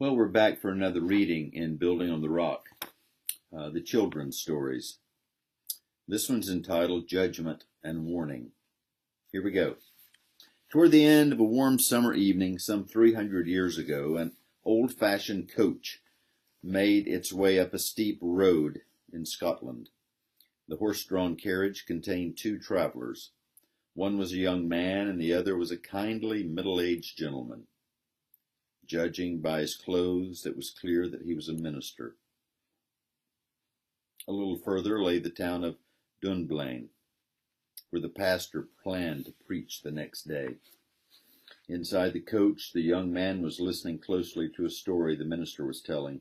Well, we're back for another reading in Building on the Rock, the children's stories. This one's entitled Judgment and Warning. Here we go. Toward the end of a warm summer evening, some 300 years ago, an old-fashioned coach made its way up a steep road in Scotland. The horse-drawn carriage contained two travelers. One was a young man, and the other was a kindly, middle-aged gentleman. Judging by his clothes, it was clear that he was a minister. A little further lay the town of Dunblane, where the pastor planned to preach the next day. Inside the coach, the young man was listening closely to a story the minister was telling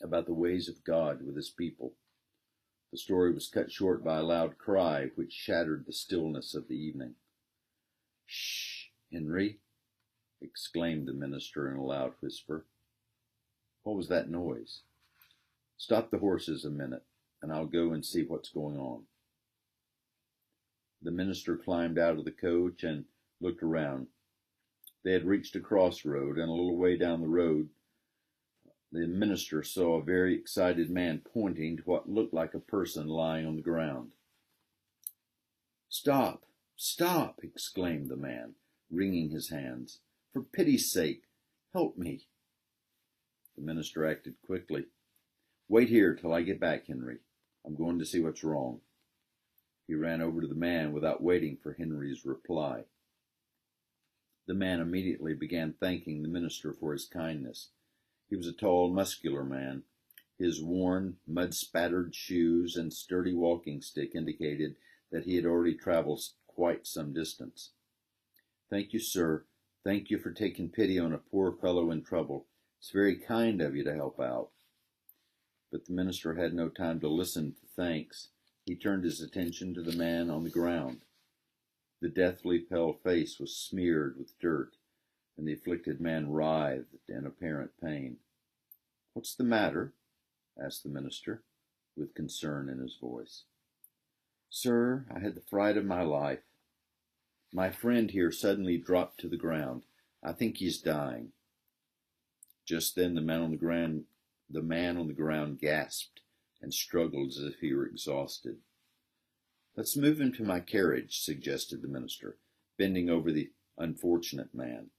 about the ways of God with his people. The story was cut short by a loud cry which shattered the stillness of the evening. "Shh, Henry," exclaimed the minister in a loud whisper. "What was that noise?" "Stop the horses a minute, and I'll go and see what's going on." The minister climbed out of the coach and looked around. They had reached a crossroad, and a little way down the road, the minister saw a very excited man pointing to what looked like a person lying on the ground. "Stop! Stop!" exclaimed the man, wringing his hands. "For pity's sake, help me." The minister acted quickly. "Wait here till I get back, Henry. I'm going to see what's wrong." He ran over to the man without waiting for Henry's reply. The man immediately began thanking the minister for his kindness. He was a tall, muscular man. His worn, mud-spattered shoes and sturdy walking stick indicated that he had already traveled quite some distance. "Thank you, sir. Thank you for taking pity on a poor fellow in trouble. It's very kind of you to help out." But the minister had no time to listen to thanks. He turned his attention to the man on the ground. The deathly pale face was smeared with dirt, and the afflicted man writhed in apparent pain. "What's the matter?" asked the minister, with concern in his voice. "Sir, I had the fright of my life. My friend here suddenly dropped to the ground. I think he's dying." Just then the man on the ground gasped and struggled as if he were exhausted. "Let's move him to my carriage," suggested the minister, bending over the unfortunate man.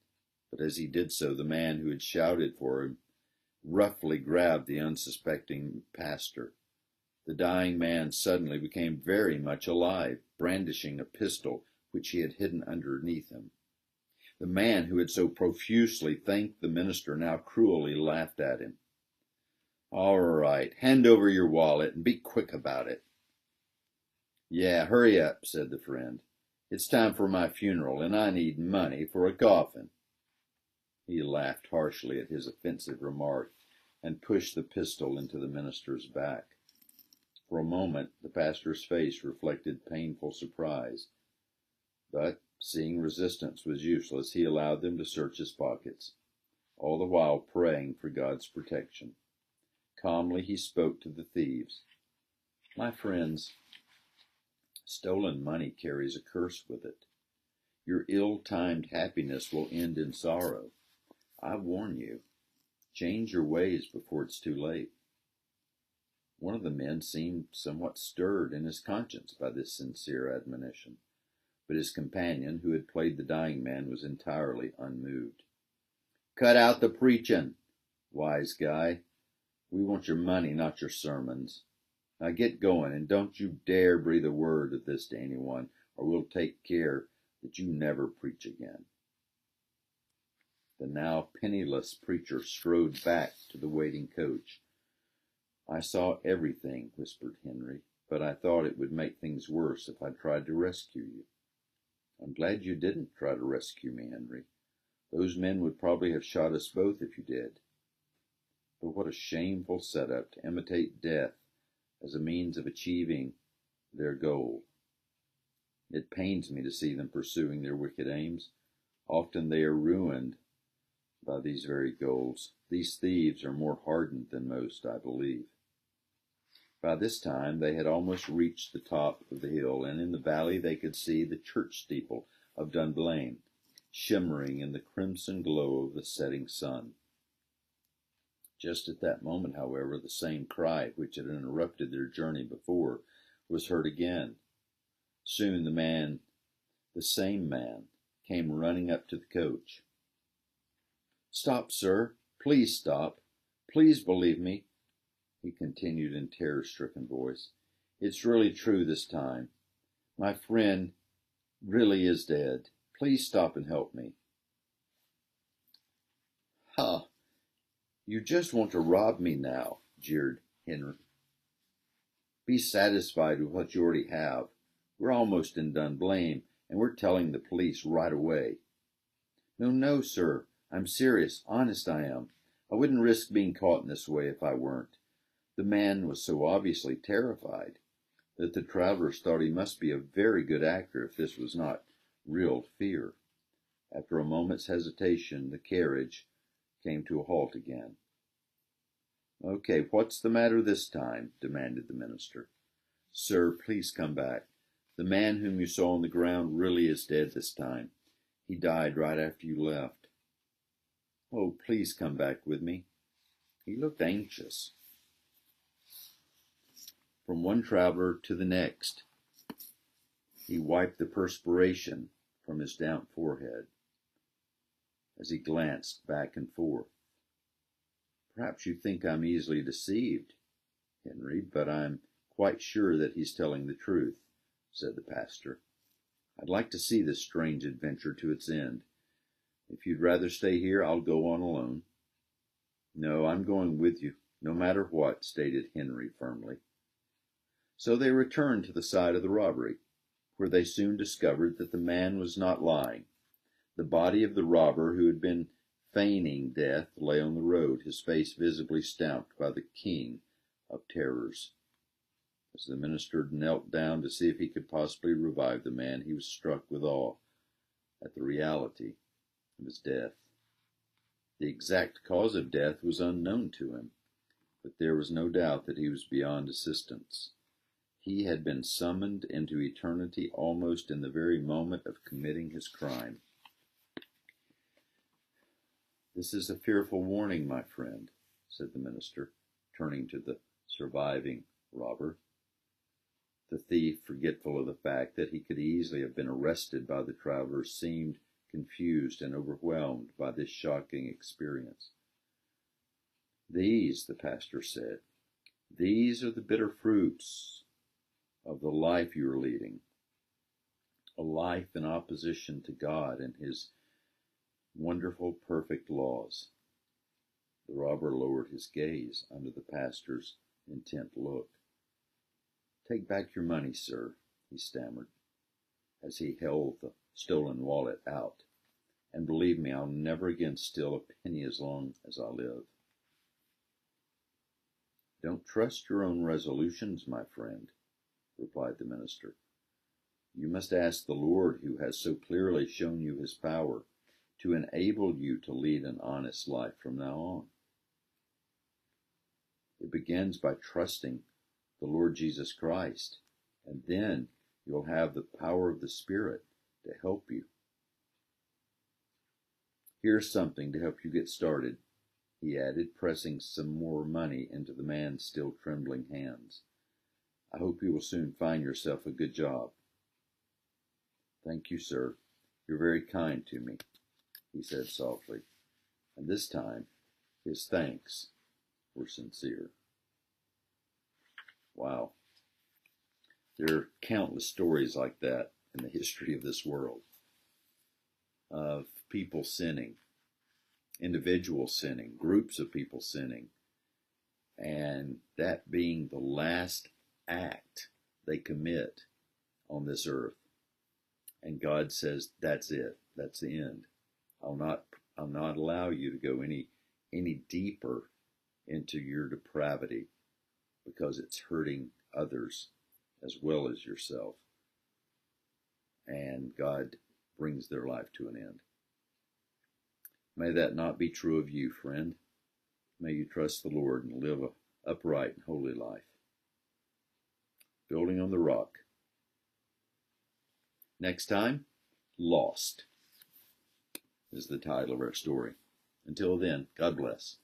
But as he did so, the man who had shouted for him roughly grabbed the unsuspecting pastor. The dying man suddenly became very much alive, brandishing a pistol which he had hidden underneath him. The man who had so profusely thanked the minister now cruelly laughed at him. "All right, hand over your wallet and be quick about it." "Yeah, hurry up," said the friend. "It's time for my funeral, and I need money for a coffin." He laughed harshly at his offensive remark and pushed the pistol into the minister's back. For a moment, the pastor's face reflected painful surprise. But, seeing resistance was useless, he allowed them to search his pockets, all the while praying for God's protection. Calmly he spoke to the thieves. "My friends, stolen money carries a curse with it. Your ill-timed happiness will end in sorrow. I warn you, change your ways before it's too late." One of the men seemed somewhat stirred in his conscience by this sincere admonition, but his companion, who had played the dying man, was entirely unmoved. "Cut out the preachin', wise guy. We want your money, not your sermons. Now get going, and don't you dare breathe a word of this to anyone, or we'll take care that you never preach again." The now penniless preacher strode back to the waiting coach. "I saw everything," whispered Henry, "but I thought it would make things worse if I tried to rescue you." "I'm glad you didn't try to rescue me, Henry. Those men would probably have shot us both if you did. But what a shameful setup to imitate death as a means of achieving their goal. It pains me to see them pursuing their wicked aims. Often they are ruined by these very goals. These thieves are more hardened than most, I believe." By this time they had almost reached the top of the hill, and in the valley they could see the church steeple of Dunblane, shimmering in the crimson glow of the setting sun. Just at that moment, however, the same cry which had interrupted their journey before was heard again. Soon the same man, came running up to the coach. "Stop, sir! Please stop! Please believe me!" he continued in terror-stricken voice. "It's really true this time. My friend really is dead. Please stop and help me." "Ha! You just want to rob me now," jeered Henry. "Be satisfied with what you already have. We're almost in Dunblane, and we're telling the police right away." "No, no, sir. I'm serious. Honest I am. I wouldn't risk being caught in this way if I weren't." The man was so obviously terrified that the travelers thought he must be a very good actor if this was not real fear. After a moment's hesitation, the carriage came to a halt again. "Okay, what's the matter this time?" demanded the minister. "Sir, please come back. The man whom you saw on the ground really is dead this time. He died right after you left." "Oh, please come back with me." He looked anxious. From one traveler to the next, he wiped the perspiration from his damp forehead as he glanced back and forth. "Perhaps you think I'm easily deceived, Henry, but I'm quite sure that he's telling the truth," said the pastor. "I'd like to see this strange adventure to its end. If you'd rather stay here, I'll go on alone." "No, I'm going with you, no matter what," stated Henry firmly. So they returned to the site of the robbery, where they soon discovered that the man was not lying. The body of the robber who had been feigning death lay on the road, his face visibly stamped by the king of terrors. As the minister knelt down to see if he could possibly revive the man, he was struck with awe at the reality of his death. The exact cause of death was unknown to him, but there was no doubt that he was beyond assistance. He had been summoned into eternity almost in the very moment of committing his crime. "This is a fearful warning, my friend," said the minister, turning to the surviving robber. The thief, forgetful of the fact that he could easily have been arrested by the travelers, seemed confused and overwhelmed by this shocking experience. "These," the pastor said, "these are the bitter fruits of the life you are leading, a life in opposition to God and His wonderful, perfect laws." The robber lowered his gaze under the pastor's intent look. "Take back your money, sir," he stammered, as he held the stolen wallet out. "And believe me, I'll never again steal a penny as long as I live." "Don't trust your own resolutions, my friend," replied the minister. "You must ask the Lord, who has so clearly shown you His power, to enable you to lead an honest life from now on. It begins by trusting the Lord Jesus Christ, and then you'll have the power of the Spirit to help you. Here's something to help you get started," he added, pressing some more money into the man's still trembling hands. "I hope you will soon find yourself a good job." "Thank you, sir. You're very kind to me," he said softly, and this time his thanks were sincere. Wow. There are countless stories like that in the history of this world, of people sinning, individuals sinning, groups of people sinning, and that being the last act they commit on this earth. And God says, "That's it. That's the end. I'll not allow you to go any deeper into your depravity, because it's hurting others as well as yourself." And God brings their life to an end. May that not be true of you, friend. May you trust the Lord and live an upright and holy life. Building on the Rock. Next time, Lost is the title of our story. Until then, God bless.